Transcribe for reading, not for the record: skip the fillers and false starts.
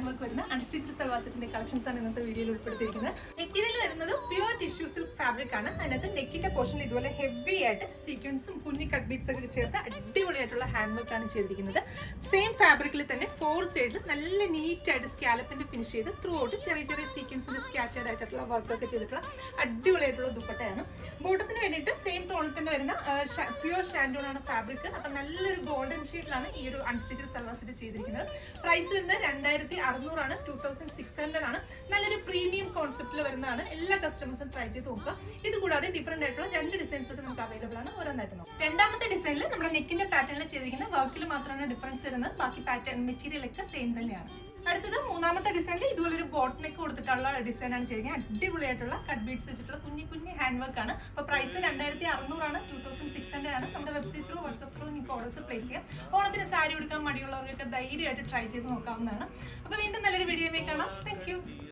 Work വരുന്ന unstitched salwar സെറ്റിന്റെ collections ആണ് ഇന്നത്തെ വീഡിയോയിൽ ഉൾപ്പെടുത്തിയിരിക്കുന്നത്. മെറ്റീരിയൽ വരുന്നത് പ്യുവർ ടിഷ്യൂ സിൽക്ക് ഫാബ്രിക് ആണ്. അതിനകത്ത് നെക്കിന്റെ പോർഷനിൽ ഇതുപോലെ ഹെവി ആയിട്ട് സീക്വൻസും കുഞ്ഞി കട്ട് ബീഡ്സ് ഒക്കെ ചേർത്ത് അടിപൊളിയായിട്ടുള്ള ഹാൻഡ് വർക്ക് ആണ് ചെയ്തിരിക്കുന്നത്. സെയിം ഫാബ്രിക്കിൽ തന്നെ 4 സൈഡിൽ നല്ല നീറ്റ് ആയിട്ട് സ്കാലപ്പിന്റെ ഫിനിഷ് ചെയ്ത് ത്രൂ ഔട്ട് ചെറിയ ചെറിയ സീക്വൻസിന്റെ സ്കാറ്റേഡ് ആയിട്ടുള്ള വർക്ക് ഒക്കെ ചെയ്തിട്ടുള്ള അടിപൊളിയായിട്ടുള്ള ദുപ്പട്ടയാണ്. ബോട്ടത്തിന് വേണ്ടിയിട്ട് സെയിം ടോണിൽ തന്നെ വരുന്ന പ്യുവർ ഷാൻഡോൺ ആണ് ഫാബ്രിക്. അപ്പൊ നല്ലൊരു ഗോൾഡൻ ഷെയ്ഡിലാണ് ഈ ഒരു അൺസ്റ്റിച്ച്ഡ് സൽവാർ സെറ്റ് ചെയ്തിരിക്കുന്നത്. പ്രൈസ് വരുന്നത് 2600 ആണ്, 2600 ആണ്. നല്ലൊരു പ്രീമിയം കോൺസെപ്റ്റിൽ വരുന്നതാണ്. എല്ലാ കസ്റ്റമേഴ്സും ട്രൈ ചെയ്ത് നോക്കുക. ഇത് കൂടാതെ ഡിഫറെന്റ് ആയിട്ടുള്ള 2 ഡിസൈൻസ് ഒക്കെ നമുക്ക് അവൈലബിൾ ആണ്. ഓരോന്നായിട്ട് നോക്കാം. രണ്ടാമത്തെ ഡിസൈനിൽ നമ്മുടെ നെക്കിന്റെ പാറ്റേണിൽ ചെയ്തിരിക്കുന്ന വർക്കിൽ മാത്രമാണ് ഡിഫറൻസ് വരുന്നത്. ബാക്കി പാറ്റേൺ മെറ്റീരിയൽ ഒക്കെ സെയിം തന്നെയാണ്. അടുത്തത് മൂന്നാമത്തെ ഡിസൈനിൽ ഇതുപോലെ ഒരു ബോട്ട് നെക്ക് കൊടുത്തിട്ടുള്ള ഡിസൈൻ ആണ് ചെയ്തിരിക്കുന്നത്. അടിപൊളിയായിട്ടുള്ള കട്ട് ബീഡ്സ് വെച്ചിട്ടുള്ള കുഞ്ഞു ഹാൻഡ് വർക്ക് ആണ്. അപ്പോൾ പ്രൈസ് 2600 ആണ്, 2600 ആണ്. നമ്മുടെ വെബ്സൈറ്റ് ത്രൂ വാട്സ്ആപ്പ് ത്രൂ നിങ്ങൾക്ക് ഓർഡേഴ്സ് പ്ലേസ് ചെയ്യാം. ഓണത്തിന് സാരി എടുക്കാൻ മടിയുള്ളവർക്കൊക്കെ ധൈര്യമായിട്ട് ട്രൈ ചെയ്ത് നോക്കാവുന്നതാണ്. അപ്പോൾ വീണ്ടും നല്ലൊരു വീഡിയോ കാണാം. Thank you.